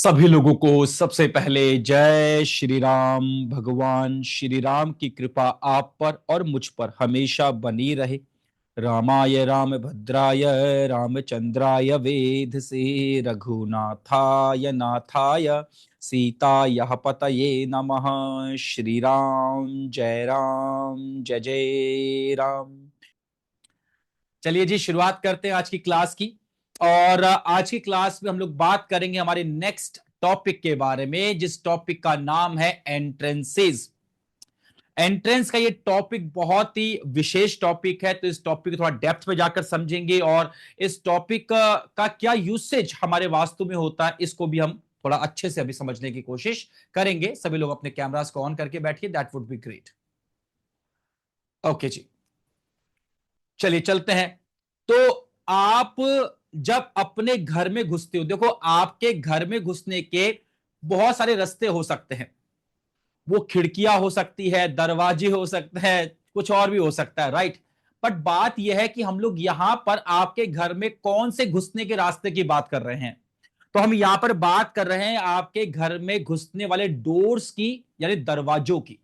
सभी लोगों को सबसे पहले जय श्री राम। भगवान श्री राम की कृपा आप पर और मुझ पर हमेशा बनी रहे। रामाय राम भद्राय रामचंद्राय वेद से रघुनाथाय नाथाय सीताय पतये नमः। श्री राम जय जय राम। चलिए जी, शुरुआत करते हैं आज की क्लास की। और आज की क्लास में हम लोग बात करेंगे हमारे नेक्स्ट टॉपिक के बारे में, जिस टॉपिक का नाम है एंट्रेंसेस। एंट्रेंस का ये टॉपिक बहुत ही विशेष टॉपिक है, तो इस टॉपिक को थोड़ा डेप्थ में जाकर समझेंगे और इस टॉपिक का क्या यूसेज हमारे वास्तु में होता है, इसको भी हम थोड़ा अच्छे से अभी समझने की कोशिश करेंगे। सभी लोग अपने कैमरास को ऑन करके बैठिए, that would be great. Okay जी, चलिए चलते हैं। तो आप जब अपने घर में घुसते हो, देखो आपके घर में घुसने के बहुत सारे रास्ते हो सकते हैं। वो खिड़कियां हो सकती है, दरवाजे हो सकते हैं, कुछ और भी हो सकता है, राइट। बट बात यह है कि हम लोग यहां पर आपके घर में कौन से घुसने के रास्ते की बात कर रहे हैं। तो हम यहां पर बात कर रहे हैं आपके घर में घुसने वाले डोर्स की, यानी दरवाजों की।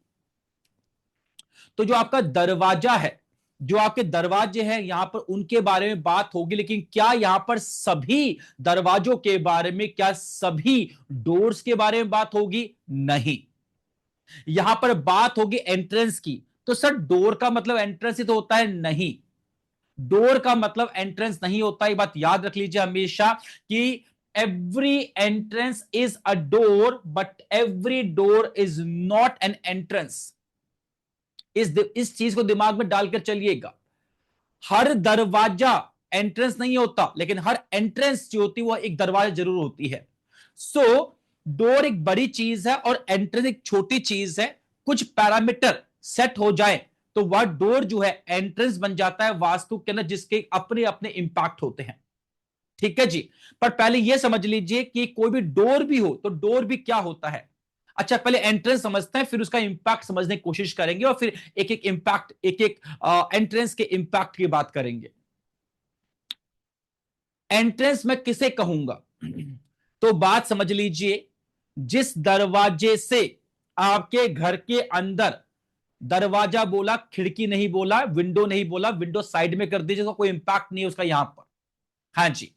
तो जो आपका दरवाजा है, जो आपके दरवाजे हैं यहां पर, उनके बारे में बात होगी। लेकिन क्या यहां पर सभी दरवाजों के बारे में, क्या सभी डोर्स के बारे में बात होगी? नहीं। यहां पर बात होगी एंट्रेंस की। तो सर डोर का मतलब एंट्रेंस ही तो होता है? नहीं, डोर का मतलब एंट्रेंस नहीं होता। ये बात याद रख लीजिए हमेशा कि every entrance is a door but every door is not an entrance. इस चीज को दिमाग में डालकर चलिएगा। हर दरवाजा एंट्रेंस नहीं होता, लेकिन हर एंट्रेंस जो होती है वह एक दरवाजा जरूर होती है। सो डोर एक बड़ी चीज है और एंट्रेंस एक छोटी चीज है। कुछ पैरामीटर सेट हो जाए तो वह डोर जो है एंट्रेंस बन जाता है वास्तु के अंदर, जिसके अपने अपने इंपैक्ट होते हैं। ठीक है जी। पर पहले यह समझ लीजिए कि कोई भी डोर भी हो तो डोर भी क्या होता है। अच्छा, पहले एंट्रेंस समझते हैं, फिर उसका इंपैक्ट समझने की कोशिश करेंगे और फिर एक एक इंपैक्ट, एक एक एंट्रेंस के इंपैक्ट की बात करेंगे। एंट्रेंस मैं किसे कहूंगा? तो बात समझ लीजिए, जिस दरवाजे से आपके घर के अंदर, दरवाजा बोला, खिड़की नहीं बोला, विंडो नहीं बोला, विंडो साइड में कर दीजिए, कोई इंपैक्ट नहीं है उसका यहां पर। हाँ जी।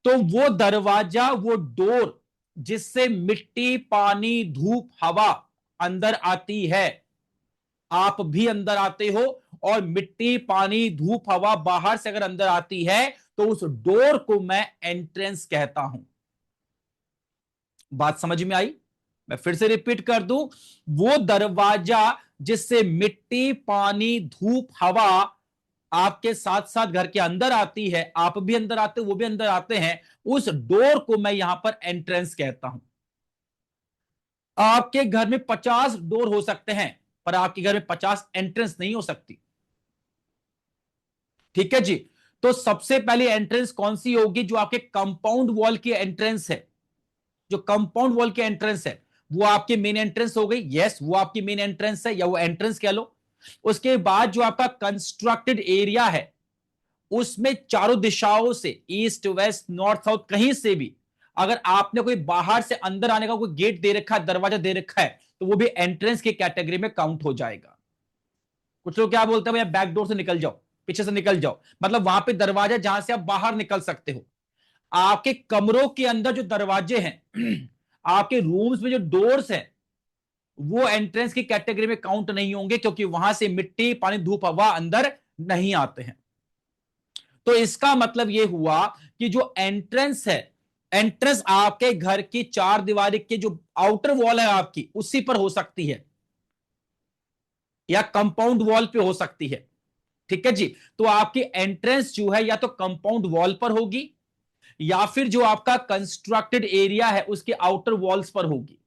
तो वो दरवाजा, वो डोर जिससे मिट्टी, पानी, धूप, हवा अंदर आती है, आप भी अंदर आते हो, और मिट्टी, पानी, धूप, हवा बाहर से अगर अंदर आती है तो उस डोर को मैं एंट्रेंस कहता हूं। बात समझ में आई? मैं फिर से रिपीट कर दूं। वो दरवाजा जिससे मिट्टी, पानी, धूप, हवा आपके साथ साथ घर के अंदर आती है, आप भी अंदर आते हो, वो भी अंदर आते हैं, उस डोर को मैं यहां पर एंट्रेंस कहता हूं। आपके घर में 50 डोर हो सकते हैं, पर आपके घर में 50 एंट्रेंस नहीं हो सकती। ठीक है जी। तो सबसे पहली एंट्रेंस कौन सी होगी? जो आपके कंपाउंड वॉल की एंट्रेंस है, जो कंपाउंड वॉल की एंट्रेंस है, वो आपकी मेन एंट्रेंस हो गई। यस, वो आपकी मेन एंट्रेंस है, या वो एंट्रेंस कह लो। उसके बाद जो आपका कंस्ट्रक्टेड एरिया है, उसमें चारों दिशाओं से, ईस्ट, वेस्ट, नॉर्थ, साउथ, कहीं से भी अगर आपने कोई बाहर से अंदर आने का कोई गेट दे रखा है, दरवाजा दे रखा है, तो वो भी एंट्रेंस की कैटेगरी में काउंट हो जाएगा। कुछ लोग क्या बोलते हैं, भैया बैक डोर से निकल जाओ, पीछे से निकल जाओ, मतलब वहां पे दरवाजा जहां से आप बाहर निकल सकते हो। आपके कमरों के अंदर जो दरवाजे हैं, आपके रूम्स में जो डोर्स हैं, वो एंट्रेंस की कैटेगरी में काउंट नहीं होंगे, क्योंकि वहां से मिट्टी, पानी, धूप, हवा अंदर नहीं आते हैं। तो इसका मतलब यह हुआ कि जो एंट्रेंस है, एंट्रेंस आपके घर की चार दीवारी के जो आउटर वॉल है आपकी, उसी पर हो सकती है, या कंपाउंड वॉल पे हो सकती है। ठीक है जी। तो आपकी एंट्रेंस जो है या तो कंपाउंड वॉल पर होगी, या फिर जो आपका कंस्ट्रक्टेड एरिया है उसके आउटर वॉल्स पर होगी।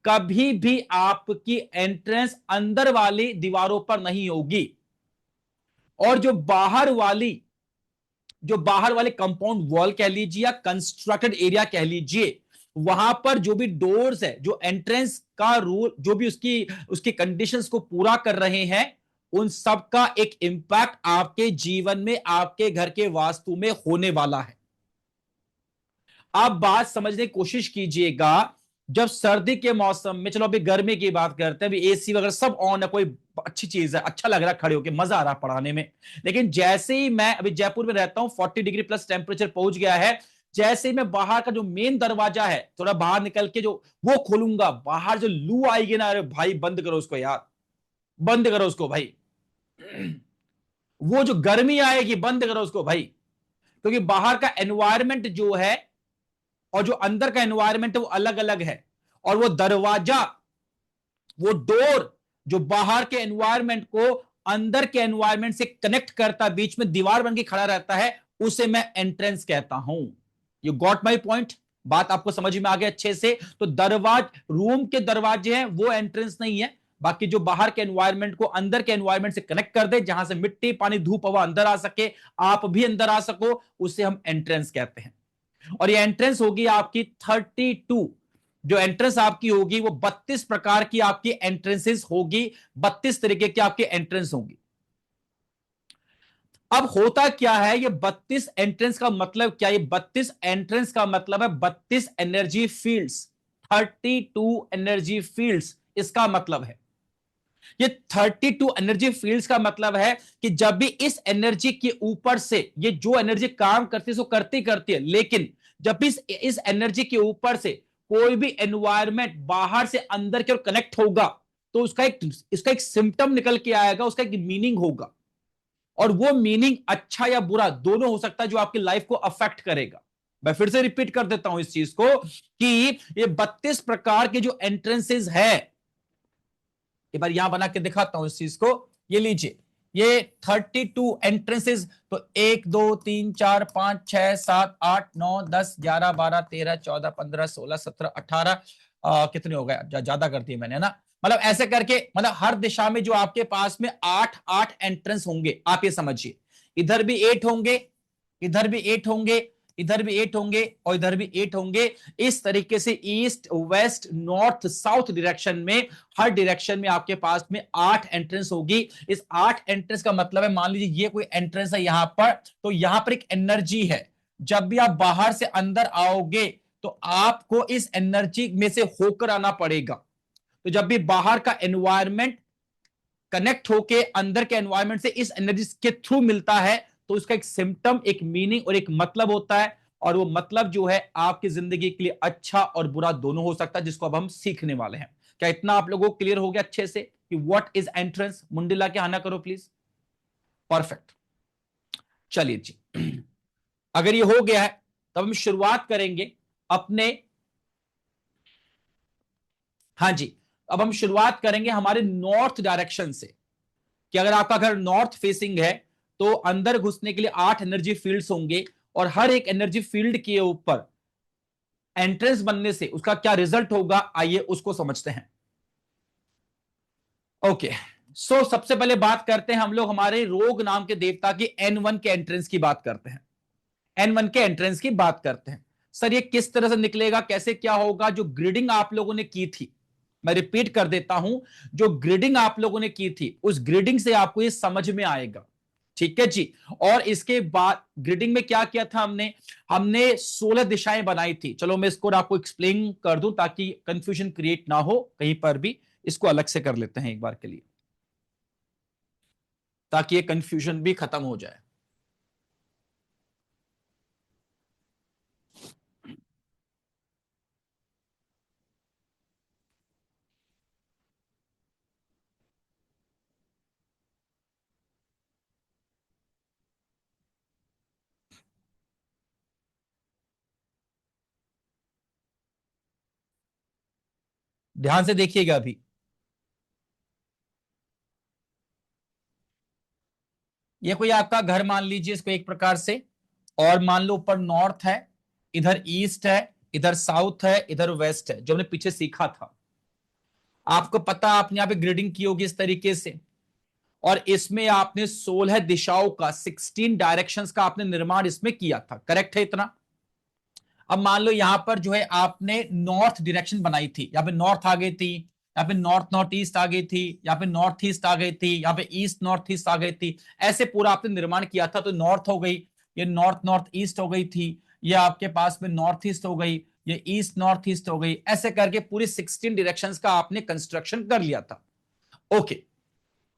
कभी भी आपकी एंट्रेंस अंदर वाली दीवारों पर नहीं होगी। और जो बाहर वाले कंपाउंड वॉल कह लीजिए या कंस्ट्रक्टेड एरिया कह लीजिए, वहां पर जो भी डोर्स है, जो एंट्रेंस का रूल, जो भी उसकी उसकी कंडीशंस को पूरा कर रहे हैं, उन सब का एक इंपैक्ट आपके जीवन में, आपके घर के वास्तु में होने वाला है। आप बात समझने की कोशिश कीजिएगा। जब सर्दी के मौसम में, चलो अभी गर्मी की बात करते हैं, अभी एसी वगैरह सब ऑन है, कोई अच्छी चीज है, अच्छा लग रहा है खड़े होके, मजा आ रहा है पढ़ाने में। लेकिन जैसे ही मैं अभी जयपुर में रहता हूं, 40 डिग्री प्लस टेम्परेचर पहुंच गया है। जैसे ही मैं बाहर का जो मेन दरवाजा है थोड़ा बाहर निकल के जो वो खोलूंगा, बाहर जो लू आएगी ना, अरे भाई बंद करो उसको यार, बंद करो उसको भाई। वो जो गर्मी आएगी बंद करो उसको भाई। क्योंकि बाहर का एनवायरमेंट जो है और जो अंदर का एनवायरमेंट है वो अलग अलग है। और वो दरवाजा, वो डोर जो बाहर के एनवायरमेंट को अंदर के एनवायरमेंट से कनेक्ट करता, बीच में दीवार बन के खड़ा रहता है, उसे मैं एंट्रेंस कहता हूं। You got my point? बात आपको समझ में आ गया अच्छे से? तो रूम के दरवाजे हैं वो एंट्रेंस नहीं है। बाकी जो बाहर के एनवायरमेंट को अंदर के एनवायरमेंट से कनेक्ट कर दे, जहां से मिट्टी पानी धूप हवा अंदर आ सके, आप भी अंदर आ सको, उसे हम एंट्रेंस कहते हैं। और ये एंट्रेंस होगी आपकी 32। जो एंट्रेंस आपकी होगी वो 32 प्रकार की आपकी एंट्रेंसेस होगी, 32 तरीके की आपकी एंट्रेंस होगी। अब होता क्या है, ये 32 एंट्रेंस का मतलब क्या? ये 32 एंट्रेंस का मतलब है 32 एनर्जी फील्ड्स, 32 एनर्जी फील्ड्स इसका मतलब है। ये 32 एनर्जी फील्ड्स का मतलब है कि जब भी इस एनर्जी के ऊपर से ये जो एनर्जी काम करती है सो करती करती है, लेकिन जब भी इस एनर्जी के ऊपर से कोई भी एनवायरमेंट बाहर से अंदर की ओर कनेक्ट होगा, तो इसका एक सिम्टम निकल के आएगा, उसका एक मीनिंग होगा। और वो मीनिंग अच्छा या बुरा दोनों हो सकता है, जो आपकी लाइफ को अफेक्ट करेगा। मैं फिर से रिपीट कर देता हूं इस चीज को कि ये 32 प्रकार के जो एंट्रेंसेस है, एक बार यहां बना के दिखाता हूं इस चीज को। ये लीजिए, ये 32 एंट्रेंसेस। तो 1 2 3 4 5 6 7 8 9 10 11 12 13 14 15 16 17 18, कितने हो गए? ज्यादा कर दिए मैंने ना। मतलब ऐसे करके, मतलब हर दिशा में जो आपके पास में 8 8 एंट्रेंस होंगे, आप ये समझिए। इधर भी 8 होंगे, इधर भी 8 होंगे, इधर भी 8 होंगे और इधर भी 8 होंगे। इस तरीके से east west north south direction में, हर डायरेक्शन में आपके पास में 8 एंट्रेंस होगी। इस 8 एंट्रेंस का मतलब है, मान लीजिए ये कोई एंट्रेंस है यहां पर, तो यहां पर एक एनर्जी है। जब भी आप बाहर से अंदर आओगे तो आपको इस एनर्जी में से होकर आना पड़ेगा। तो जब भी बाहर का एनवायरमेंट कनेक्ट होके अंदर के एनवायरमेंट से इस एनर्जी के थ्रू मिलता है, तो उसका एक सिम्टम, एक मीनिंग और एक मतलब होता है। और वो मतलब जो है आपकी जिंदगी के लिए अच्छा और बुरा दोनों हो सकता है, जिसको अब हम सीखने वाले हैं। क्या इतना आप लोगों को क्लियर हो गया अच्छे से कि व्हाट इज एंट्रेंस? मुंडिला के आना करो प्लीज। परफेक्ट। चलिए जी, अगर ये हो गया है तब हम शुरुआत करेंगे अपने, हाँ जी, अब हम शुरुआत करेंगे हमारे नॉर्थ डायरेक्शन से। कि अगर आपका घर नॉर्थ फेसिंग है तो अंदर घुसने के लिए 8 एनर्जी फील्ड्स होंगे, और हर एक एनर्जी फील्ड के ऊपर एंट्रेंस बनने से उसका क्या रिजल्ट होगा, आइए उसको समझते हैं। ओके, सो सबसे पहले बात करते हैं हम लोग हमारे रोग नाम के देवता की N1 के एंट्रेंस की बात करते हैं। N1 के एंट्रेंस की बात करते हैं। सर ये किस तरह से निकलेगा, कैसे क्या होगा? जो ग्रिडिंग आप लोगों ने की थी, मैं रिपीट कर देता हूं, जो ग्रिडिंग आप लोगों ने की थी उस ग्रिडिंग से आपको ये समझ में आएगा। ठीक है जी। और इसके बाद ग्रिडिंग में क्या किया था हमने? हमने 16 दिशाएं बनाई थी। चलो मैं इसको आपको एक्सप्लेन कर दूं ताकि कंफ्यूजन क्रिएट ना हो कहीं पर भी। इसको अलग से कर लेते हैं एक बार के लिए, ताकि ये कंफ्यूजन भी खत्म हो जाए। ध्यान से देखिएगा अभी। ये कोई आपका घर मान लीजिए इसको एक प्रकार से, और मान लो ऊपर नॉर्थ है, इधर ईस्ट है, इधर साउथ है, इधर वेस्ट है, जो हमने पीछे सीखा था। आपको पता, आपने यहाँ पे ग्रेडिंग की होगी इस तरीके से। और इसमें आपने 16 दिशाओं का, 16 डायरेक्शंस का आपने निर्माण इसमें किया था। करेक्ट है इतना? अब मान लो यहां पर जो है आपने नॉर्थ डायरेक्शन बनाई थी, यहाँ पे नॉर्थ आ गई थी, यहाँ पे नॉर्थ नॉर्थ ईस्ट आ गई थी, यहाँ पे नॉर्थ ईस्ट आ गई थी, यहाँ पे ईस्ट नॉर्थ ईस्ट आ गई थी। ऐसे पूरा आपने निर्माण किया था। तो नॉर्थ हो गई, ये नॉर्थ नॉर्थ ईस्ट हो गई थी, ये आपके पास में नॉर्थ ईस्ट हो गई, ये ईस्ट नॉर्थ ईस्ट हो गई, ऐसे करके पूरी 16 डायरेक्शंस का आपने कंस्ट्रक्शन कर लिया था। ओके,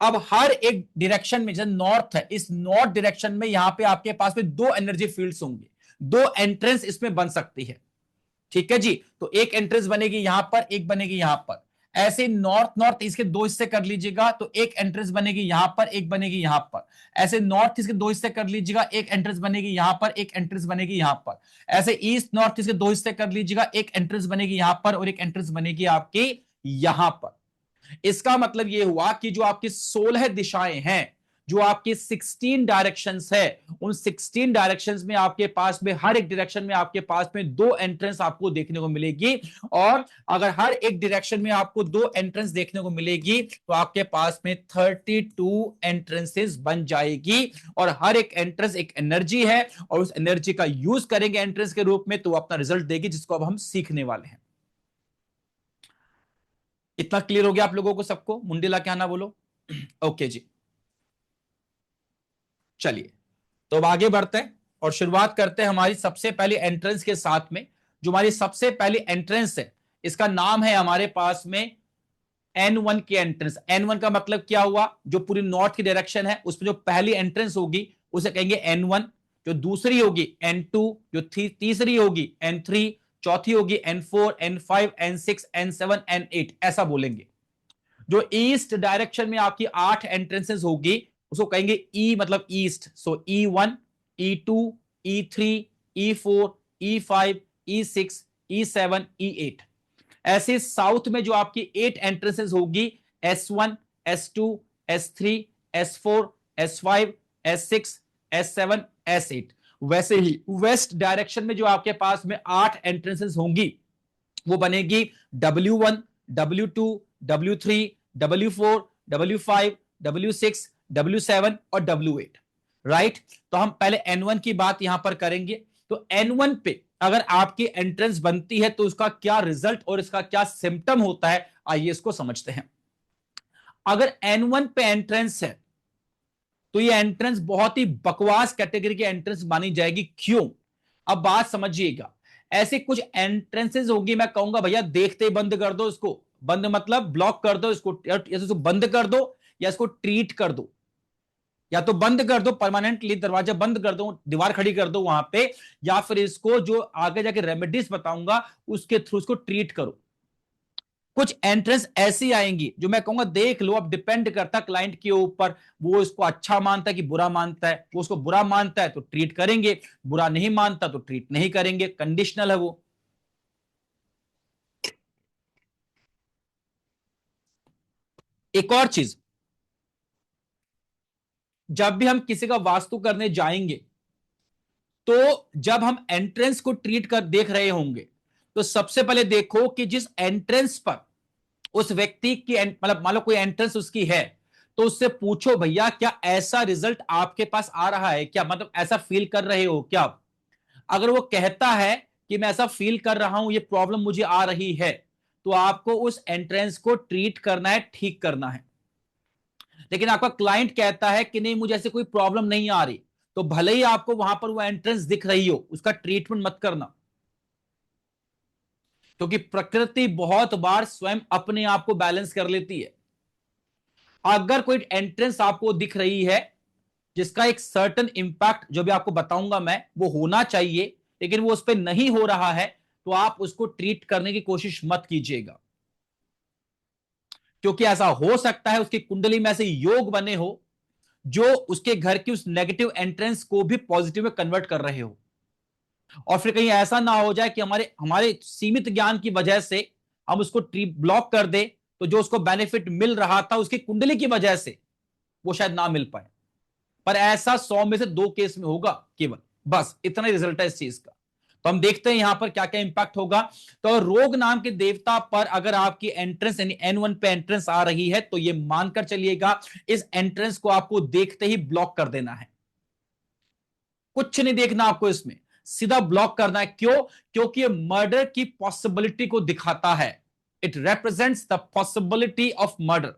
अब हर एक डायरेक्शन में, जैसे नॉर्थ है, इस नॉर्थ डायरेक्शन में यहां पे आपके पास में दो एनर्जी फील्ड्स होंगे, दो एंट्रेंस इसमें बन सकती है। ठीक है जी, तो एक एंट्रेंस बनेगी यहां पर, एक बनेगी यहां पर। ऐसे नॉर्थ नॉर्थ इसके दो हिस्से कर लीजिएगा, तो एक एंट्रेंस बनेगी यहां पर, एक बनेगी यहां पर। ऐसे नॉर्थ इसके दो हिस्से कर लीजिएगा, एक एंट्रेंस बनेगी यहां पर, एक एंट्रेंस बनेगी यहां पर। ऐसे ईस्ट नॉर्थ इसके दो हिस्से कर लीजिएगा, एक एंट्रेंस बनेगी यहां पर और एक एंट्रेंस बनेगी आपकी यहां पर। इसका मतलब यह हुआ कि जो आपकी 16 दिशाएं हैं, जो आपकी 16 डायरेक्शंस है, उन 16 डायरेक्शंस में आपके पास में हर एक डायरेक्शन में आपके पास में दो एंट्रेंस आपको देखने को मिलेगी। और अगर हर एक डायरेक्शन में आपको दो एंट्रेंस देखने को मिलेगी तो आपके पास में 32 एंट्रेंसेस बन जाएगी। और हर एक एंट्रेंस एक एनर्जी है और उस एनर्जी का यूज करेंगे एंट्रेंस के रूप में, तो अपना रिजल्ट देगी, जिसको अब हम सीखने वाले हैं। इतना क्लियर हो गया आप लोगों को सबको? मुंडेला क्या ना बोलो। ओके जी, चलिए तो अब आगे बढ़ते हैं और शुरुआत करते हैं हमारी सबसे पहली एंट्रेंस के साथ में। जो हमारी सबसे पहली एंट्रेंस है, इसका नाम है हमारे पास में N1 की एंट्रेंस। N1 का मतलब क्या हुआ? जो पूरी नॉर्थ की डायरेक्शन है उसमें जो पहली एंट्रेंस होगी उसे कहेंगे N1, जो दूसरी होगी N2, जो तीसरी होगी N3, चौथी होगी N4, N5, N6, N7, N8, ऐसा बोलेंगे। जो ईस्ट डायरेक्शन में आपकी 8 एंट्रेंसेस होगी उसको कहेंगे ई, मतलब ईस्ट। सो E1, E2, E3, E4, E5, E6, E7, E8। ऐसे साउथ में जो आपकी 8 एंट्रेंसेस होगी, S1, S2, S3, S4, S5, S6, S7, S8। वैसे ही वेस्ट डायरेक्शन में जो आपके पास में 8 एंट्रेंसेस होंगी वो बनेगी W1, W2, W3, W4, W5, W6, W7 और W8। राइट, तो हम पहले N1 की बात यहां पर करेंगे। तो N1 पे अगर आपकी एंट्रेंस बनती है तो उसका क्या रिजल्ट और इसका क्या सिम्टम होता है, आइए इसको समझते हैं। अगर N1 पे एंट्रेंस है तो ये एंट्रेंस बहुत ही बकवास कैटेगरी की एंट्रेंस मानी जाएगी। क्यों? अब बात समझिएगा। ऐसे कुछ एंट्रेंसेस होगी, मैं कहूंगा भैया देखते ही बंद कर दो इसको। बंद मतलब ब्लॉक कर दो इसको, या इसको बंद कर दो या इसको ट्रीट कर दो। या तो बंद कर दो परमानेंटली, दरवाजा बंद कर दो, दीवार खड़ी कर दो वहां पे, या फिर इसको जो आगे जाके रेमेडीज बताऊंगा उसके थ्रू इसको ट्रीट करो। कुछ एंट्रेंस ऐसी आएंगी जो मैं कहूंगा देख लो, अब डिपेंड करता क्लाइंट के ऊपर, वो इसको अच्छा मानता है कि बुरा मानता है। वो उसको बुरा मानता है तो ट्रीट करेंगे, बुरा नहीं मानता तो ट्रीट नहीं करेंगे, कंडीशनल है वो। एक और चीज, जब भी हम किसी का वास्तु करने जाएंगे तो जब हम एंट्रेंस को ट्रीट कर देख रहे होंगे तो सबसे पहले देखो कि जिस एंट्रेंस पर उस व्यक्ति की मतलब मान लो कोई एंट्रेंस उसकी है, तो उससे पूछो भैया क्या ऐसा रिजल्ट आपके पास आ रहा है क्या, मतलब ऐसा फील कर रहे हो क्या आप? अगर वो कहता है कि मैं ऐसा फील कर रहा हूं, ये प्रॉब्लम मुझे आ रही है, तो आपको उस एंट्रेंस को ट्रीट करना है, ठीक करना है। लेकिन आपका क्लाइंट कहता है कि नहीं मुझे ऐसे कोई प्रॉब्लम नहीं आ रही, तो भले ही आपको वहां पर वो एंट्रेंस दिख रही हो, उसका ट्रीटमेंट मत करना। क्योंकि प्रकृति बहुत बार स्वयं अपने आप को बैलेंस कर लेती है। अगर कोई एंट्रेंस आपको दिख रही है जिसका एक सर्टन इंपैक्ट, जो भी आपको बताऊंगा मैं, वो होना चाहिए, लेकिन वो उस पर नहीं हो रहा है, तो आप उसको ट्रीट करने की कोशिश मत कीजिएगा। क्योंकि ऐसा हो सकता है उसकी कुंडली में ऐसे योग बने हो जो उसके घर की उस नेगेटिव एंट्रेंस को भी पॉजिटिव में कन्वर्ट कर रहे हो। और फिर कहीं ऐसा ना हो जाए कि हमारे हमारे सीमित ज्ञान की वजह से हम उसको ट्री ब्लॉक कर दे, तो जो उसको बेनिफिट मिल रहा था उसकी कुंडली की वजह से वो शायद ना मिल पाए। पर ऐसा 100 में से 2 केस में होगा केवल, बस इतना ही रिजल्ट है इस चीज का। तो हम देखते हैं यहां पर क्या क्या इंपैक्ट होगा। तो रोग नाम के देवता पर अगर आपकी एंट्रेंस यानी N1 पे एंट्रेंस आ रही है तो ये मानकर चलिएगा इस एंट्रेंस को आपको देखते ही ब्लॉक कर देना है। कुछ नहीं देखना आपको इसमें, सीधा ब्लॉक करना है। क्यों? क्योंकि ये मर्डर की पॉसिबिलिटी को दिखाता है। It represents the possibility of murder.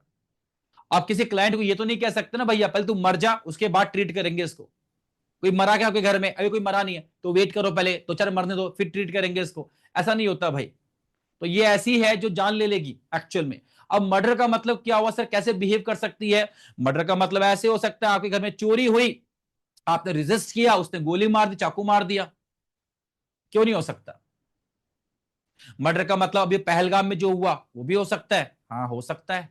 आप किसी क्लाइंट को ये तो नहीं कह सकते ना भैया पहले तू मर जा उसके बाद ट्रीट करेंगे इसको। कोई मरा क्या आपके घर में? अभी कोई मरा नहीं है तो वेट करो पहले, तो चल मरने दो फिर ट्रीट करेंगे इसको। ऐसा नहीं होता भाई। तो ये ऐसी है जो जान ले लेगी एक्चुअल में। अब मर्डर का मतलब क्या हुआ सर, कैसे बिहेव कर सकती है? मर्डर का मतलब ऐसे हो सकता है, आपके घर में चोरी हुई, आपने रेजिस्ट किया, उसने गोली मार दी, चाकू मार दिया। क्यों नहीं हो सकता? मर्डर का मतलब अभी पहलगाम में जो हुआ वो भी हो सकता है, हाँ हो सकता है,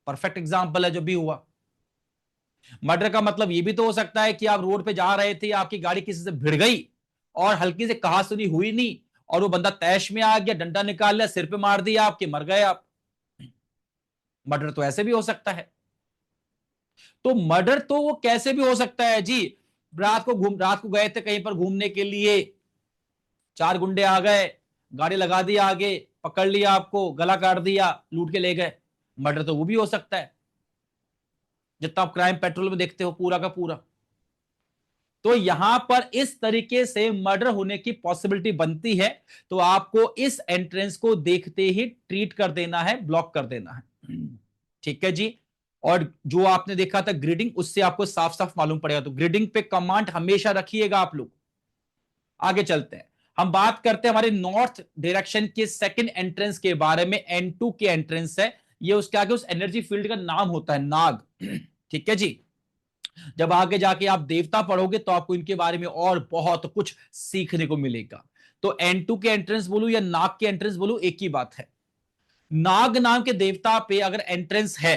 परफेक्ट एग्जांपल है जो भी हुआ। मर्डर का मतलब ये भी तो हो सकता है कि आप रोड पे जा रहे थे, आपकी गाड़ी किसी से भिड़ गई और हल्की से कहा सुनी हुई नहीं, और वो बंदा तैश में आ गया, डंडा निकाल लिया, सिर पे मार दिया आपके, मर गए आप। मर्डर तो ऐसे भी हो सकता है। तो मर्डर तो वो कैसे भी हो सकता है जी। रात को गए थे कहीं पर घूमने के लिए, चार गुंडे आ गए, गाड़ी लगा दी आगे, पकड़ लिया आपको, गला काट दिया, लूट के ले गए। मर्डर तो वो भी हो सकता है, जितना आप क्राइम पेट्रोल में देखते हो पूरा का पूरा। तो यहां पर इस तरीके से मर्डर होने की पॉसिबिलिटी बनती है। तो आपको इस एंट्रेंस को देखते ही ट्रीट कर देना है, ब्लॉक कर देना है। ठीक है जी। और जो आपने देखा था ग्रिडिंग, उससे आपको साफ साफ मालूम पड़ेगा। तो ग्रिडिंग पे कमांड हमेशा रखिएगा आप लोग। आगे चलते हैं, हम बात करते हैं हमारे नॉर्थ डायरेक्शन के सेकंड एंट्रेंस के बारे में। N2 के एंट्रेंस है ये, उसके आगे उस एनर्जी फील्ड का नाम होता है नाग। ठीक है जी। जब आगे जाके आप देवता पढ़ोगे तो आपको इनके बारे में और बहुत कुछ सीखने को मिलेगा। तो N2 के एंट्रेंस बोलूं या नाग के एंट्रेंस बोलूं, एक ही बात है। नाग नाम के देवता पे अगर एंट्रेंस है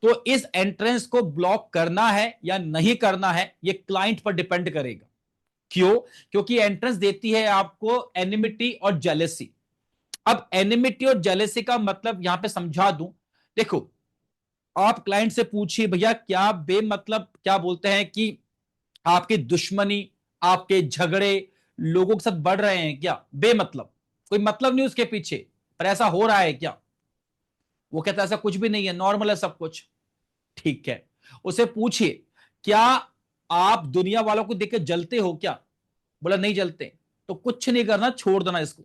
तो इस एंट्रेंस को ब्लॉक करना है या नहीं करना है, ये क्लाइंट पर डिपेंड करेगा। क्यों? क्योंकि एंट्रेंस देती है आपको एनिमिटी और जेलेसी। अब एनिमिटी और जेलेसी का मतलब यहां पे समझा दूं। देखो, आप क्लाइंट से पूछिए भैया क्या बेमतलब क्या बोलते हैं कि आपकी दुश्मनी, आपके झगड़े लोगों के साथ बढ़ रहे हैं क्या बेमतलब? कोई मतलब नहीं उसके पीछे, पर ऐसा हो रहा है क्या? वो कहता है ऐसा कुछ भी नहीं है, नॉर्मल है सब कुछ। ठीक है, उसे पूछिए क्या आप दुनिया वालों को देख के जलते हो क्या? बोला नहीं जलते। तो कुछ नहीं करना, छोड़ देना इसको।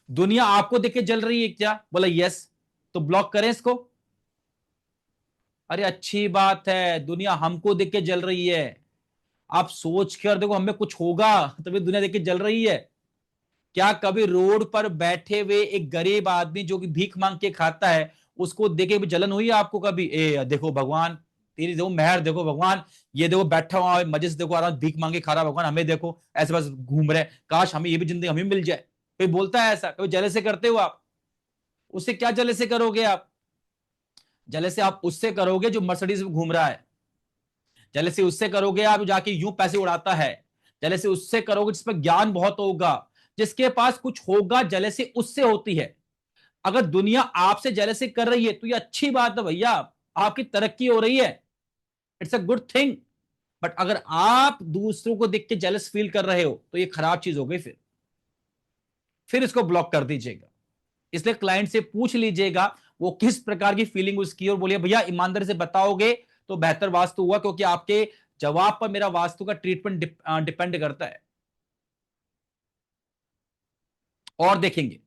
दुनिया आपको देख के जल रही है क्या? बोला यस। तो ब्लॉक करें इसको? अरे अच्छी बात है, दुनिया हमको देख के जल रही है। आप सोच कर देखो, हमें कुछ होगा तभी दुनिया देख के जल रही है। क्या कभी रोड पर बैठे हुए एक गरीब आदमी जो कि भीख मांग के खाता है, उसको देखे भी जलन हुई है आपको कभी? ए देखो भगवान, तेरी देखो मेहर, देखो भगवान, ये देखो बैठा हुआ मजे से, देखो आराम भीख मांग के खा रहा, भगवान हमें देखो ऐसे बस घूम रहे, काश हमें ये भी जिंदगी हमें मिल जाए। कोई बोलता है ऐसा? कभी जले से करते हो आप? उससे क्या जले से करोगे आप? जले से आप उससे करोगे जो मर्सिडीज में घूम रहा है। जले से उससे करोगे आप जाके यूं पैसे उड़ाता है। जले से उससे करोगे जिसमें ज्ञान बहुत होगा, जिसके पास कुछ होगा, जले से उससे होती है। अगर दुनिया आपसे जेलसी कर रही है तो ये अच्छी बात है भैया, आपकी तरक्की हो रही है, it's a good thing. But अगर आप दूसरों को देख के जेलस फील कर रहे हो तो ये खराब चीज हो गई। फिर इसको ब्लॉक कर दीजिएगा। इसलिए क्लाइंट से पूछ लीजिएगा वो किस प्रकार की फीलिंग उसकी, और बोलिए भैया ईमानदारी से बताओगे तो बेहतर वास्तु हुआ, क्योंकि आपके जवाब पर मेरा वास्तु का ट्रीटमेंट डिपेंड करता है। और देखेंगे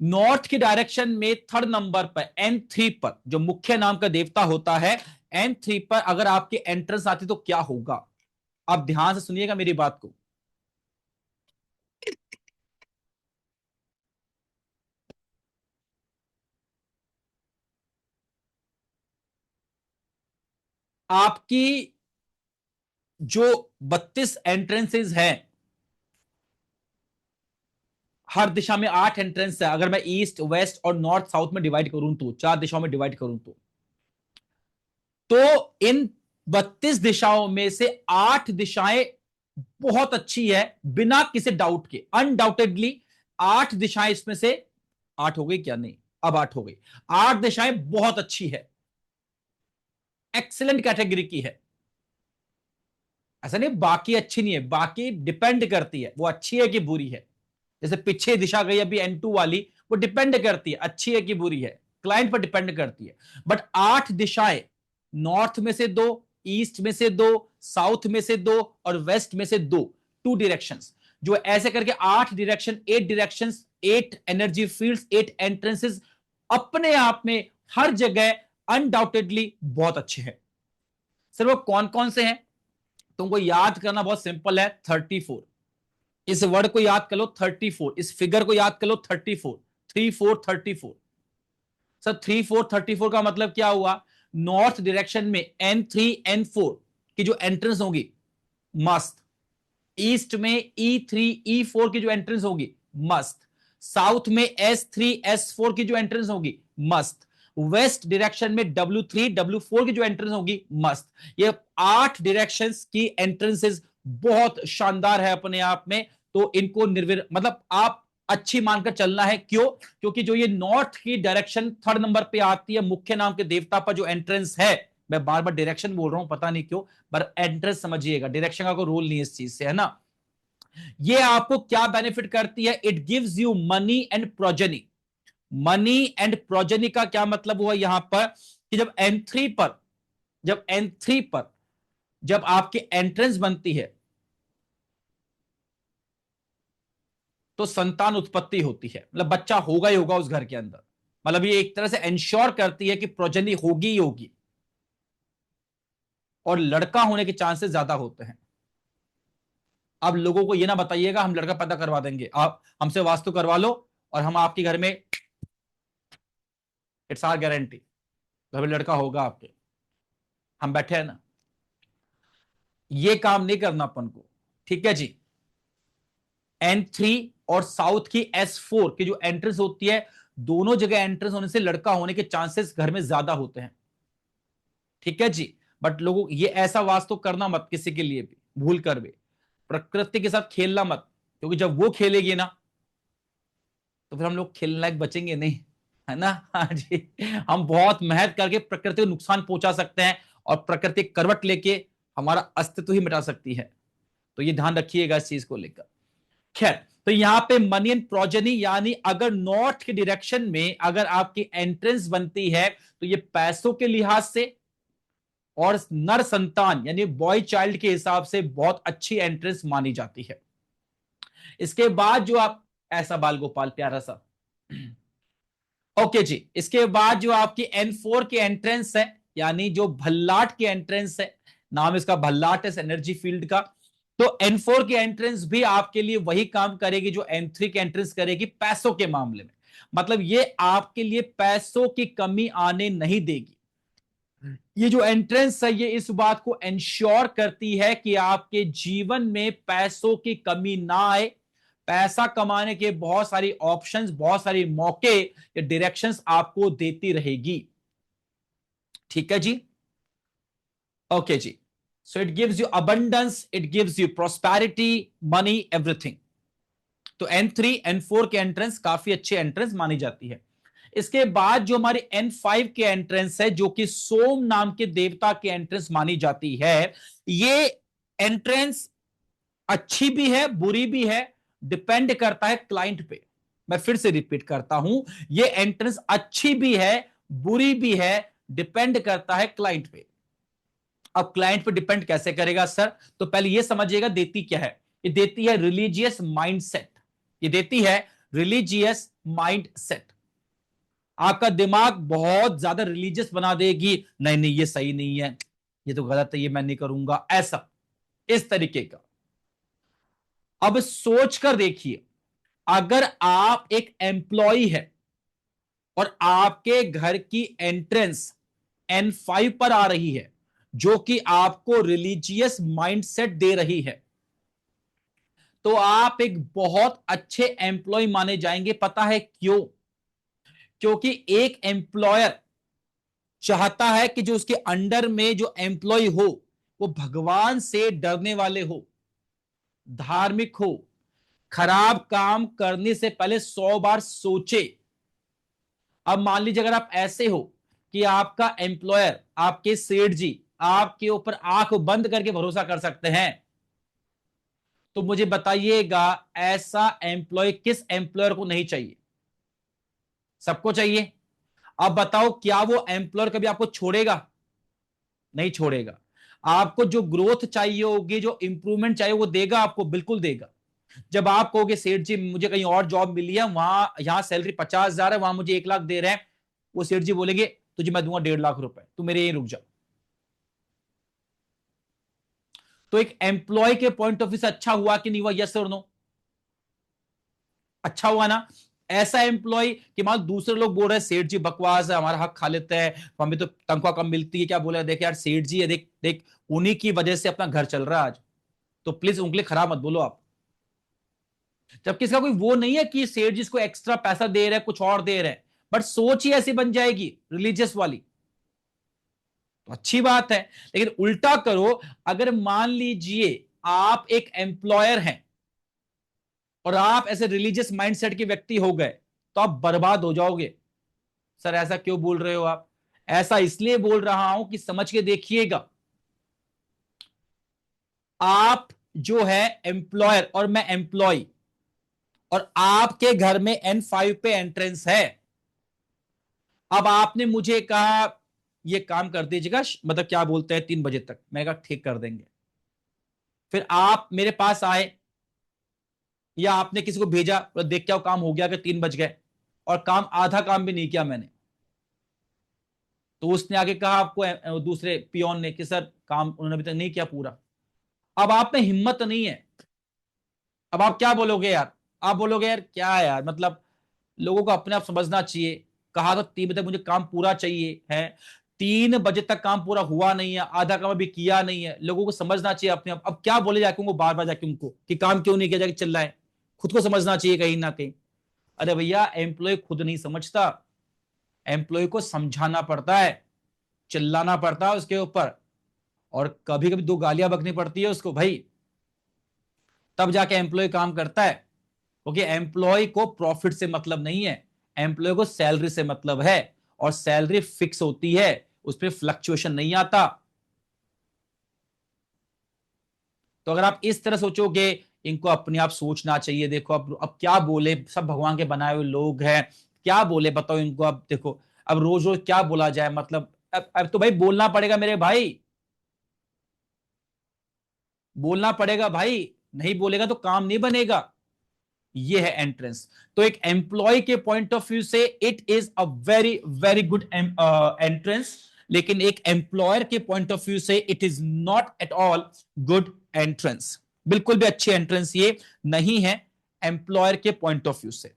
नॉर्थ की डायरेक्शन में थर्ड नंबर पर N3 पर जो मुख्य नाम का देवता होता है, N3 पर अगर आपकी एंट्रेंस आती तो क्या होगा? आप ध्यान से सुनिएगा मेरी बात को। आपकी जो 32 एंट्रेंसेस हैं, हर दिशा में 8 एंट्रेंस है। अगर मैं ईस्ट वेस्ट और नॉर्थ साउथ में डिवाइड करूं तो, चार दिशाओं में डिवाइड करूं तो इन 32 दिशाओं में से 8 दिशाएं बहुत अच्छी है, बिना किसी डाउट के, अनडाउटेडली 8 दिशाएं इसमें से, 8 हो गई क्या? नहीं, अब 8 हो गई। 8 दिशाएं बहुत अच्छी है, एक्सीलेंट कैटेगरी की है। ऐसा नहीं बाकी अच्छी नहीं है, बाकी डिपेंड करती है वो अच्छी है कि बुरी है। जैसे पीछे दिशा गई अभी N2 वाली, वो डिपेंड करती है अच्छी है कि बुरी है, क्लाइंट पर डिपेंड करती है। बट 8 दिशाएं, नॉर्थ में से दो, ईस्ट में से दो, साउथ में से दो और वेस्ट में से दो, 2 डायरेक्शंस, जो ऐसे करके 8 direction, 8 directions, 8 energy fields, 8 entrances, अपने आप में हर जगह अनडाउटेडली बहुत अच्छे हैं। सर वो कौन कौन से हैं? तुमको याद करना बहुत सिंपल है, 34। इस वर्ड को याद कर लो 34, इस फिगर को याद कर लो 34, 34 34। सर 34 34 का मतलब क्या हुआ? नॉर्थ डायरेक्शन में N3 N4 की जो एंट्रेंस होगी मस्त, ईस्ट में E3 E4 की जो एंट्रेंस होगी मस्त, साउथ में S3 S4 की जो एंट्रेंस होगी मस्त, वेस्ट डायरेक्शन में W3 W4 की जो एंट्रेंस होगी मस्त। ये 8 डायरेक्शंस की एंट्रेंसेस बहुत शानदार है अपने आप में। तो इनको मतलब आप अच्छी मानकर चलना है। क्यों? क्योंकि जो ये नॉर्थ की डायरेक्शन 3rd नंबर पे आती है, मुख्य नाम के देवता पर जो एंट्रेंस है, मैं बार बार डायरेक्शन बोल रहा हूं पता नहीं क्यों, पर एंट्रेंस समझिएगा, डायरेक्शन का कोई रोल नहीं है इस चीज से, है ना। ये आपको क्या बेनिफिट करती है? It gives you money and progeny. Money and progeny का क्या मतलब हुआ यहां पर कि जब N3 पर, जब N3 पर जब आपकी एंट्रेंस बनती है तो संतान उत्पत्ति होती है, मतलब बच्चा होगा ही होगा उस घर के अंदर। मतलब ये एक तरह से इंश्योर करती है कि प्रोजेनी होगी ही होगी, और लड़का होने के चांसेस ज्यादा होते हैं। आप लोगों को ये ना बताइएगा हम लड़का पैदा करवा देंगे, आप हमसे वास्तु करवा लो और हम आपके घर में, इट्स आर गारंटी घर में लड़का होगा आपके। हम बैठे हैं ना, ये काम नहीं करना अपन को, ठीक है जी। N3 और साउथ की S4 की जो एंट्रेंस होती है, दोनों जगह एंट्रेंस होने से लड़का होने के चांसेस घर में ज्यादा होते हैं, ठीक है जी। बट लोगों ये ऐसा वास्तु करना मत किसी के लिए भी, भूल कर भी प्रकृति के साथ खेलना मत, क्योंकि जब वो खेलेगी ना तो फिर हम लोग खेलने लायक बचेंगे नहीं, है ना। हाँ जी, हम बहुत मेहनत करके प्रकृति को नुकसान पहुंचा सकते हैं और प्रकृति करवट लेके हमारा अस्तित्व ही मिटा सकती है। तो ये ध्यान रखिएगा इस चीज को लेकर। खैर, तो यहां पे मनी एंड प्रोजेनी, यानी अगर नॉर्थ के डायरेक्शन में अगर आपकी एंट्रेंस बनती है तो ये पैसों के लिहाज से और नर संतान यानी बॉय चाइल्ड के हिसाब से बहुत अच्छी एंट्रेंस मानी जाती है। इसके बाद जो आप, ऐसा बाल गोपाल प्यारा सा, ओके जी, इसके बाद जो आपकी N4 की एंट्रेंस है, यानी जो भल्लाट की एंट्रेंस है, नाम इसका भल्लाट है एनर्जी फील्ड का। तो N4 की एंट्रेंस भी आपके लिए वही काम करेगी जो N3 की एंट्रेंस करेगी पैसों के मामले में। मतलब ये आपके लिए पैसों की कमी आने नहीं देगी। ये जो एंट्रेंस है ये इस बात को इंश्योर करती है कि आपके जीवन में पैसों की कमी ना आए, पैसा कमाने के बहुत सारी ऑप्शंस, बहुत सारी मौके या डायरेक्शंस आपको देती रहेगी, ठीक है जी। ओके जी, so it gives you abundance, it gives you prosperity, money, everything. तो N3 N4 के एंट्रेंस काफी अच्छी एंट्रेंस मानी जाती है। इसके बाद जो हमारी N5 के एंट्रेंस है, जो कि सोम नाम के देवता की एंट्रेंस मानी जाती है, ये एंट्रेंस अच्छी भी है बुरी भी है, डिपेंड करता है क्लाइंट पे। मैं फिर से रिपीट करता हूं, ये एंट्रेंस अच्छी भी है बुरी भी है, डिपेंड करता है क्लाइंट पे। अब क्लाइंट पे डिपेंड कैसे करेगा सर? तो पहले ये समझिएगा देती क्या है। ये देती है रिलीजियस माइंडसेट, ये देती है रिलीजियस माइंडसेट। आपका दिमाग बहुत ज्यादा रिलीजियस बना देगी, नहीं नहीं ये सही नहीं है, ये तो गलत है, ये मैं नहीं करूंगा, ऐसा, इस तरीके का। अब सोच कर देखिए, अगर आप एक एम्प्लॉय है और आपके घर की एंट्रेंस N5 पर आ रही है, जो कि आपको रिलीजियस माइंडसेट दे रही है, तो आप एक बहुत अच्छे एम्प्लॉय माने जाएंगे। पता है क्यों? क्योंकि एक एम्प्लॉयर चाहता है कि जो उसके अंडर में जो एम्प्लॉय हो वो भगवान से डरने वाले हो, धार्मिक हो, खराब काम करने से पहले 100 बार सोचे। अब मान लीजिए अगर आप ऐसे हो कि आपका एम्प्लॉयर, आपके सेठ जी आपके ऊपर आंख बंद करके भरोसा कर सकते हैं, तो मुझे बताइएगा ऐसा एम्प्लॉय किस एम्प्लॉयर को नहीं चाहिए? सबको चाहिए। अब बताओ क्या वो एम्प्लॉयर कभी आपको छोड़ेगा? नहीं छोड़ेगा। आपको जो ग्रोथ चाहिए होगी, जो इंप्रूवमेंट चाहिए वो देगा आपको, बिल्कुल देगा। जब आप कहोगे सेठ जी मुझे कहीं और जॉब मिली है, वहां यहां सैलरी 50,000 है, वहां मुझे 1 लाख दे रहे हैं, वो सेठ जी बोलेंगे तुझे मैं दूंगा 1.5 लाख रुपए, तू मेरे यहीं रुक जा। तो एक एम्प्लॉय के पॉइंट ऑफ व्यू से अच्छा हुआ कि नहीं हुआ? यस और नो? अच्छा हुआ ना। ऐसा एम्प्लॉय कि मान दूसरे लोग बोल रहे हैं सेठ जी बकवास है, हमारा हक खा लेते हैं, हमें तो तनख्वाह कम मिलती है, क्या बोले, देख यार सेठ जी है, देख देख उन्हीं की वजह से अपना घर चल रहा है आज, तो प्लीज उंगली खराब मत बोलो आप। जबकि इसका कोई वो नहीं है कि सेठ जी इसको एक्स्ट्रा पैसा दे रहे हैं, कुछ और दे रहे हैं, बट सोच ही ऐसी बन जाएगी रिलीजियस वाली। तो अच्छी बात है। लेकिन उल्टा करो, अगर मान लीजिए आप एक एम्प्लॉयर हैं और आप ऐसे रिलीजियस माइंडसेट के व्यक्ति हो गए, तो आप बर्बाद हो जाओगे। सर ऐसा क्यों बोल रहे हो आप? ऐसा इसलिए बोल रहा हूं कि समझ के देखिएगा। आप जो है एम्प्लॉयर और मैं एम्प्लॉय, और आपके घर में N5 पे एंट्रेंस है। अब आपने मुझे कहा ये काम कर दीजिएगा, मतलब क्या बोलते हैं 3 बजे तक, मैं कहा ठीक कर देंगे। फिर आप मेरे पास आए या आपने किसी को भेजा तो देख क्या काम हो गया कि 3 बज गए, और काम आधा काम भी नहीं किया मैंने, तो उसने आगे कहा आपको दूसरे पियोन ने कि सर काम उन्होंने अभी तक नहीं किया पूरा। अब आप में हिम्मत नहीं है। अब आप क्या बोलोगे यार? आप बोलोगे यार क्या है यार, मतलब लोगों को अपने आप समझना चाहिए। कहा तो 3 बजे तक मुझे काम पूरा चाहिए है, 3 बजे तक काम पूरा हुआ नहीं है, आधा काम अभी किया नहीं है, लोगों को समझना चाहिए अपने आप। अब क्या बोले जाके उनको बार बार जाके उनको कि काम क्यों नहीं किया जाके चल रहा है? खुद को समझना चाहिए कहीं ना कहीं। अरे भैया एम्प्लॉय खुद नहीं समझता, एम्प्लॉय को समझाना पड़ता है, चिल्लाना पड़ता है उसके ऊपर, और कभी कभी 2 गालियां बकनी पड़ती है उसको भाई, तब जाके एम्प्लॉय काम करता है। क्योंकि एम्प्लॉय को प्रॉफिट से मतलब नहीं है, एम्प्लॉय को सैलरी से मतलब है, और सैलरी फिक्स होती है, उसमें फ्लक्चुएशन नहीं आता। तो अगर आप इस तरह सोचोगे, इनको अपने आप सोचना चाहिए। देखो अब क्या बोले, सब भगवान के बनाए हुए लोग हैं, क्या बोले बताओ इनको। अब देखो, अब रोज रोज क्या बोला जाए, मतलब अब तो भाई बोलना पड़ेगा मेरे भाई, बोलना पड़ेगा भाई, नहीं बोलेगा तो काम नहीं बनेगा। ये है एंट्रेंस। तो एक एम्प्लॉय के पॉइंट ऑफ व्यू से it is a very very good entrance, लेकिन एक एम्प्लॉयर के पॉइंट ऑफ व्यू से it is not at all good entrance. बिल्कुल भी अच्छी एंट्रेंस ये नहीं है एम्प्लॉयर के पॉइंट ऑफ व्यू से।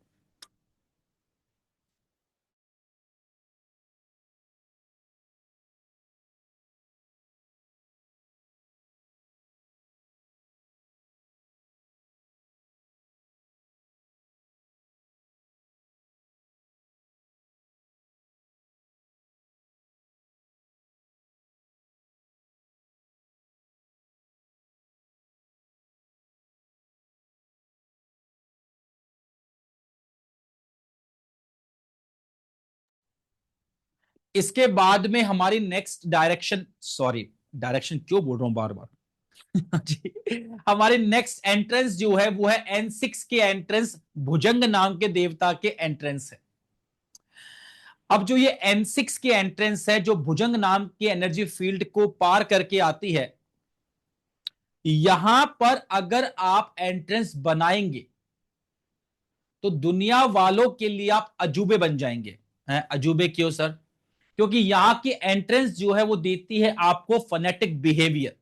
इसके बाद में हमारी नेक्स्ट डायरेक्शन, सॉरी डायरेक्शन क्यों बोल रहा हूं बार बार जी, हमारी नेक्स्ट एंट्रेंस जो है वो है N6 के एंट्रेंस, भुजंग नाम के देवता के एंट्रेंस है। अब जो ये N6 की एंट्रेंस है, जो भुजंग नाम की एनर्जी फील्ड को पार करके आती है, यहां पर अगर आप एंट्रेंस बनाएंगे तो दुनिया वालों के लिए आप अजूबे बन जाएंगे। हैं अजूबे क्यों सर? क्योंकि यहां की एंट्रेंस जो है वो देती है आपको फनेटिक बिहेवियर।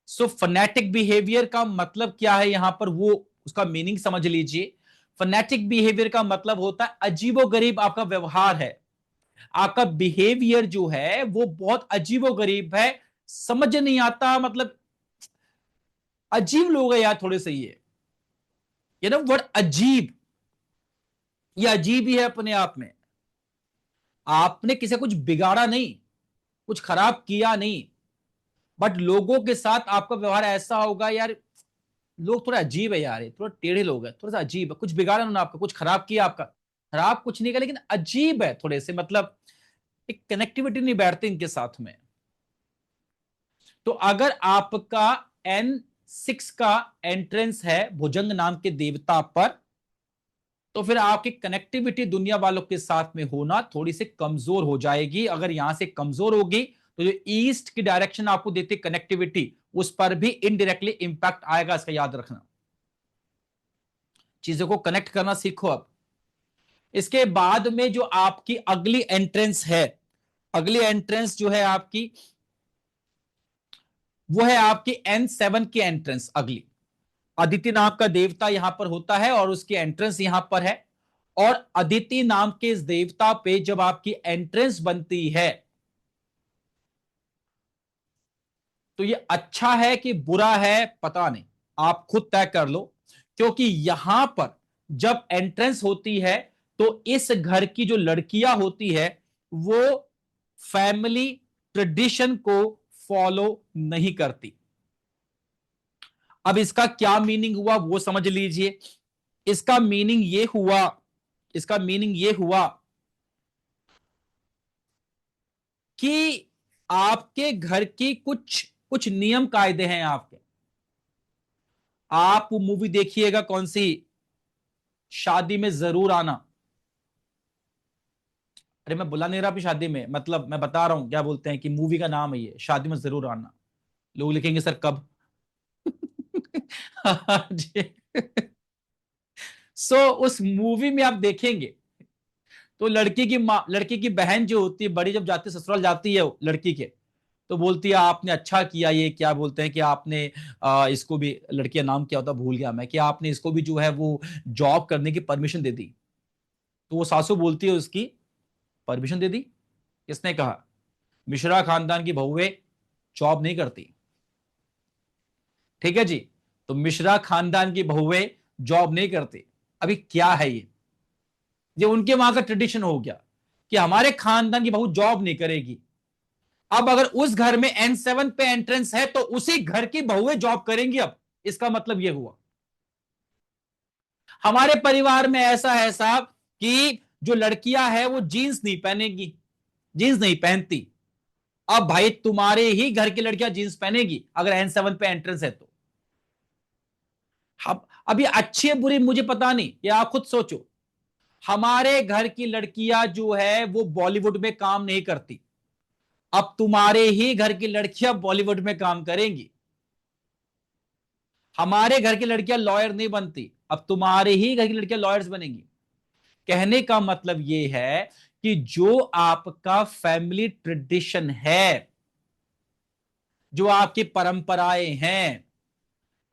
सो फनेटिक बिहेवियर का मतलब क्या है यहां पर, वो उसका मीनिंग समझ लीजिए। फनेटिक बिहेवियर का मतलब होता है अजीबो गरीब आपका व्यवहार है, आपका बिहेवियर जो है वो बहुत अजीबो गरीब है, समझ नहीं आता, मतलब अजीब लोग हैं यार थोड़े से ये ना वर्ड अजीब, ये अजीब ही है अपने आप में। आपने किसी कुछ बिगाड़ा नहीं, कुछ खराब किया नहीं, बट लोगों के साथ आपका व्यवहार ऐसा होगा यार, लोग थोड़ा अजीब है यार, ये थोड़ा टेढ़े लोग हैं, थोड़ा सा अजीब है, कुछ बिगाड़ा उन्होंने आपका, कुछ खराब किया आपका, खराब कुछ नहीं किया लेकिन अजीब है थोड़े से, मतलब एक कनेक्टिविटी नहीं बैठती इनके साथ में। तो अगर आपका N6 का एंट्रेंस है भुजंग नाम के देवता पर, तो फिर आपकी कनेक्टिविटी दुनिया वालों के साथ में होना थोड़ी सी कमजोर हो जाएगी। अगर यहां से कमजोर होगी तो जो ईस्ट की डायरेक्शन आपको देती कनेक्टिविटी, उस पर भी इनडायरेक्टली इंपैक्ट आएगा, इसका याद रखना। चीजों को कनेक्ट करना सीखो अब। इसके बाद में जो आपकी अगली एंट्रेंस है अगली एंट्रेंस जो है आपकी, वो है आपकी N7 की एंट्रेंस। अगली अदिति नाम का देवता यहां पर होता है और उसकी एंट्रेंस यहां पर है। और अदिति नाम के इस देवता पे जब आपकी एंट्रेंस बनती है तो ये अच्छा है कि बुरा है पता नहीं, आप खुद तय कर लो। क्योंकि यहां पर जब एंट्रेंस होती है तो इस घर की जो लड़कियां होती है वो फैमिली ट्रेडिशन को फॉलो नहीं करती। अब इसका क्या मीनिंग हुआ वो समझ लीजिए। इसका मीनिंग ये हुआ, इसका मीनिंग ये हुआ कि आपके घर की कुछ कुछ नियम कायदे हैं आपके। आप मूवी देखिएगा कौन सी, शादी में जरूर आना। अरे मैं बुला नहीं रहा आपकी शादी में, मतलब मैं बता रहा हूं क्या बोलते हैं कि मूवी का नाम है ये, शादी में जरूर आना। लोग लिखेंगे सर कब। हाँ जी। सो उस मूवी में आप देखेंगे तो लड़की की माँ, लड़की की बहन जो होती है बड़ी, जब जाती ससुराल जाती है लड़की के, तो बोलती है आपने अच्छा किया, ये क्या बोलते हैं कि आपने इसको भी, लड़की का नाम क्या होता भूल गया मैं, कि आपने इसको भी जो है वो जॉब करने की परमिशन दे दी। तो वो सासू बोलती है उसकी, परमिशन दे दी, किसने कहा? मिश्रा खानदान की बहुएं जॉब नहीं करती। ठीक है जी। तो मिश्रा खानदान की बहुएं जॉब नहीं करती। अभी क्या है ये उनके वहां का ट्रेडिशन हो गया कि हमारे खानदान की बहू जॉब नहीं करेगी। अब अगर उस घर में N7 पे एंट्रेंस है तो उसी घर की बहुएं जॉब करेंगी। अब इसका मतलब यह हुआ हमारे परिवार में ऐसा है साहब कि जो लड़कियां हैं वो जीन्स नहीं पहनेगी, जीन्स नहीं पहनती। अब भाई तुम्हारे ही घर की लड़कियां जीन्स पहनेगी अगर N7 पे एंट्रेंस है तो। हम अभी अच्छी है बुरी मुझे पता नहीं, ये आप खुद सोचो। हमारे घर की लड़कियां जो है वो बॉलीवुड में काम नहीं करती। अब तुम्हारे ही घर की लड़कियां बॉलीवुड में काम करेंगी। हमारे घर की लड़कियां लॉयर नहीं बनती, अब तुम्हारे ही घर की लड़कियां लॉयर्स बनेंगी। कहने का मतलब यह है कि जो आपका फैमिली ट्रेडिशन है, जो आपकी परंपराएं हैं,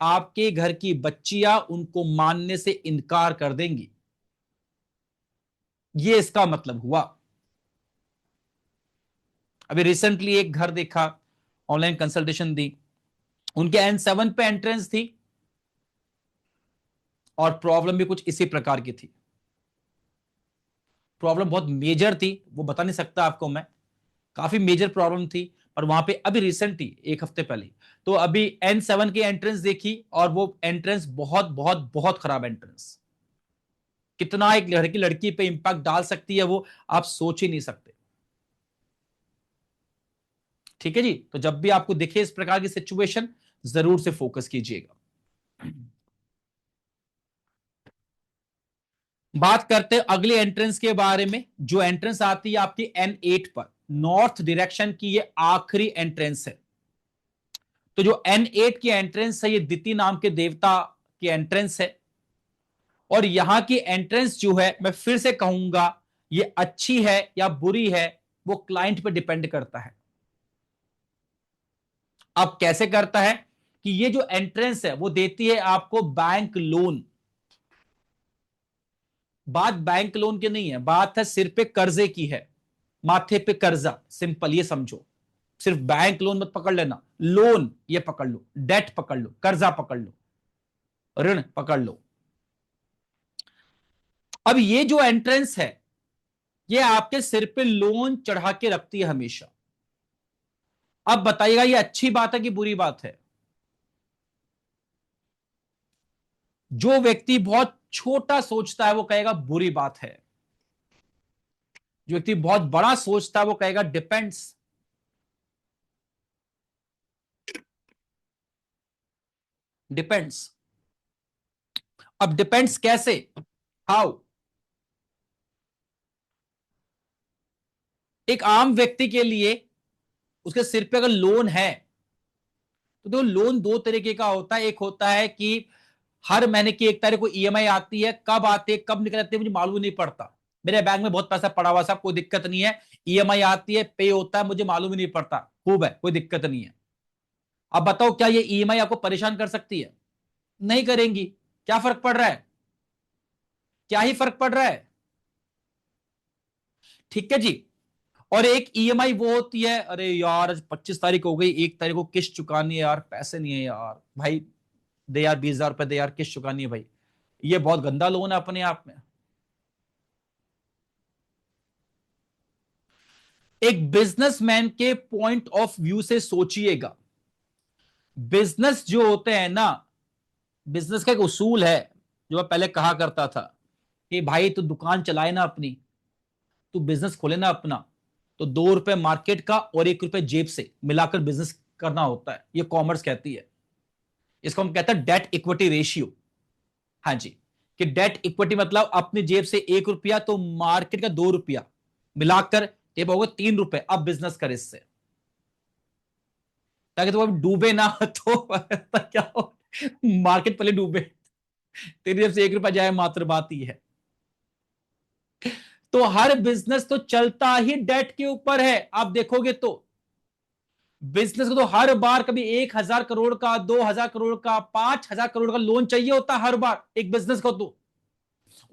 आपके घर की बच्चियां उनको मानने से इनकार कर देंगी। यह इसका मतलब हुआ। अभी रिसेंटली एक घर देखा, ऑनलाइन कंसल्टेशन दी, उनके N7 पे एंट्रेंस थी और प्रॉब्लम भी कुछ इसी प्रकार की थी। प्रॉब्लम बहुत मेजर थी, वो बता नहीं सकता आपको मैं, काफी मेजर प्रॉब्लम थी। और वहां पे अभी रिसेंटली एक हफ्ते पहले तो अभी N7 की एंट्रेंस देखी और वो एंट्रेंस बहुत बहुत बहुत खराब एंट्रेंस। कितना एक घर की लड़की पे इंपैक्ट डाल सकती है वो आप सोच ही नहीं सकते। ठीक है जी। तो जब भी आपको दिखे इस प्रकार की सिचुएशन जरूर से फोकस कीजिएगा। बात करते हैं अगले एंट्रेंस के बारे में। जो एंट्रेंस आती है आपकी N8 पर, नॉर्थ डायरेक्शन की ये आखिरी एंट्रेंस है। तो जो N8 की एंट्रेंस है ये दिति नाम के देवता की एंट्रेंस है। और यहां की एंट्रेंस जो है मैं फिर से कहूंगा ये अच्छी है या बुरी है वो क्लाइंट पे डिपेंड करता है। अब कैसे करता है कि ये जो एंट्रेंस है वो देती है आपको बैंक लोन। बात बैंक लोन की नहीं है, बात है सिर पे कर्जे की है, माथे पे कर्जा, सिंपल ये समझो। सिर्फ बैंक लोन मत पकड़ लेना, लोन ये पकड़ लो, डेट पकड़ लो, कर्जा पकड़ लो, ऋण पकड़ लो। अब ये जो एंट्रेंस है ये आपके सिर पे लोन चढ़ा के रखती है हमेशा। अब बताइएगा ये अच्छी बात है कि बुरी बात है? जो व्यक्ति बहुत छोटा सोचता है वो कहेगा बुरी बात है, जो व्यक्ति बहुत बड़ा सोचता है वो कहेगा डिपेंड्स। डिपेंड्स। अब डिपेंड्स कैसे, हाउ? एक आम व्यक्ति के लिए उसके सिर पे अगर लोन है तो देखो लोन दो तरीके का होता है। एक होता है कि हर महीने की एक तारीख को ईएमआई आती है, कब आती है कब निकल जाती है मुझे मालूम नहीं पड़ता, मेरे बैंक में बहुत पैसा पड़ा हुआ साहब, कोई दिक्कत नहीं है, ईएमआई आती है, पे होता है, मुझे मालूम ही नहीं पड़ता, खूब है, कोई दिक्कत नहीं है। अब बताओ क्या ये ईएमआई आपको परेशान कर सकती है? नहीं करेंगी। क्या फर्क पड़ रहा है? क्या ही फर्क पड़ रहा है? ठीक है जी। और एक ईएमआई वो होती है, अरे यार 25 तारीख हो गई, 1 तारीख को किस्त चुकानी है यार, पैसे नहीं है यार भाई, दे यार 20,000 रुपए दे यार, किस्त चुकानी है भाई। ये बहुत गंदा लोन है अपने आप में। एक बिजनेसमैन के पॉइंट ऑफ व्यू से सोचिएगा। बिजनेस जो होते हैं ना, बिजनेस का एक उसूल है, जो मैं पहले कहा करता था कि भाई तू दुकान चलाए ना अपनी, तू बिजनेस खोले ना अपना, तो 2 रुपए मार्केट का और 1 रुपए जेब से मिलाकर बिजनेस करना होता है, ये कॉमर्स कहती है। इसको हम कहते हैं डेट इक्विटी रेशियो। हाँ जी, कि डेट इक्विटी मतलब अपनी जेब से 1 रुपया तो मार्केट का 2 रुपया मिलाकर ये होगा 3 रुपए, अब बिजनेस कर इससे, ताकि तुम अब डूबे ना तो क्या हो, मार्केट पहले डूबे, तेरी जेब से 1 रुपया जाए, मात्र बात ही है। तो हर बिजनेस तो चलता ही डेट के ऊपर है, आप देखोगे तो बिजनेस को तो हर बार कभी 1,000 करोड़ का, 2,000 करोड़ का, 5,000 करोड़ का लोन चाहिए होता है हर बार एक बिजनेस को, तो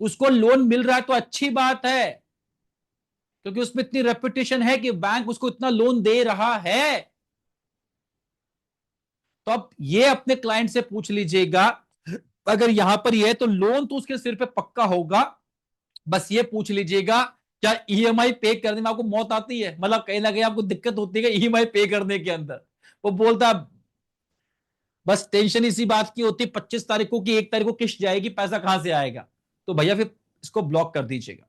उसको लोन मिल रहा है तो अच्छी बात है, क्योंकि उसमें इतनी रेपुटेशन है कि बैंक उसको इतना लोन दे रहा है। तो अब ये अपने क्लाइंट से पूछ लीजिएगा, अगर यहां पर ये है तो लोन तो उसके सिर पे पक्का होगा। बस ये पूछ लीजिएगा, क्या ईएमआई पे करने में आपको मौत आती है, मतलब कहीं ना कहीं आपको दिक्कत होती है ईएमआई पे करने के अंदर? वो बोलता बस टेंशन इसी बात की होती, 25 तारीख को कि 1 तारीख को किस्त जाएगी, पैसा कहां से आएगा? तो भैया फिर इसको ब्लॉक कर दीजिएगा।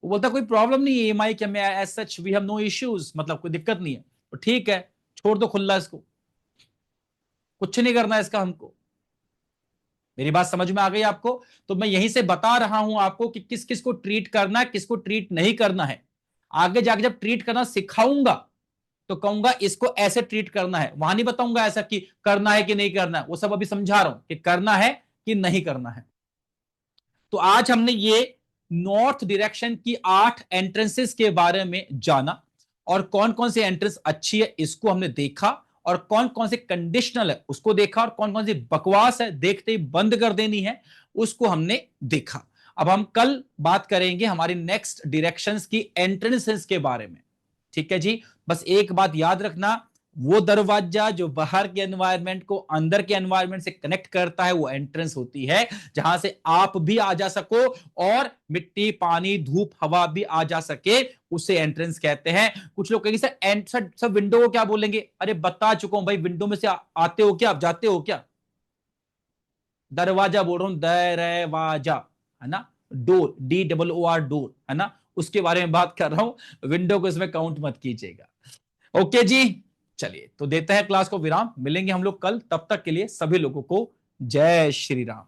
वो बोलता कोई प्रॉब्लम नहीं है ईएमआई के में, as such we have no issues, मतलब कोई दिक्कत नहीं है, तो ठीक है, छोड़ दो खुला इसको, कुछ नहीं करना है इसका हमको। मेरी बात समझ में आ गई आपको? तो मैं यहीं से बता रहा हूं आपको कि किस किस को ट्रीट करना है, किसको ट्रीट नहीं करना है। आगे जाके जब ट्रीट करना सिखाऊंगा तो कहूंगा इसको ऐसे ट्रीट करना है, वहां नहीं बताऊंगा ऐसा कि करना है कि नहीं करना है, वो सब अभी समझा रहा हूं कि करना है कि नहीं करना है। तो आज हमने ये नॉर्थ डायरेक्शन की 8 एंट्रेंसेस के बारे में जाना, और कौन कौन सी एंट्रेंस अच्छी है इसको हमने देखा, और कौन कौन से कंडीशनल है उसको देखा, और कौन कौन सी बकवास है देखते ही बंद कर देनी है उसको हमने देखा। अब हम कल बात करेंगे हमारी नेक्स्ट डायरेक्शंस की एंट्रेंसेस के बारे में। ठीक है जी। बस एक बात याद रखना, वो दरवाजा जो बाहर के एनवायरनमेंट को अंदर के एनवायरनमेंट से कनेक्ट करता है वो एंट्रेंस होती है, जहां से आप भी आ जा सको और मिट्टी पानी धूप हवा भी आ जा सके, उसे एंट्रेंस कहते हैं। कुछ लोग कहेंगे सर सब विंडो को क्या बोलेंगे? अरे बता चुका हूं भाई, विंडो में से आते हो क्या, आप जाते हो क्या? दरवाजा बोल रहा हूं, दरवाजा, है ना, डोर, DOOR डोर, है ना, उसके बारे में बात कर रहा हूं, विंडो को इसमें काउंट मत कीजिएगा। ओके जी। चलिए तो देते हैं क्लास को विराम, मिलेंगे हम लोग कल, तब तक के लिए सभी लोगों को जय श्री राम।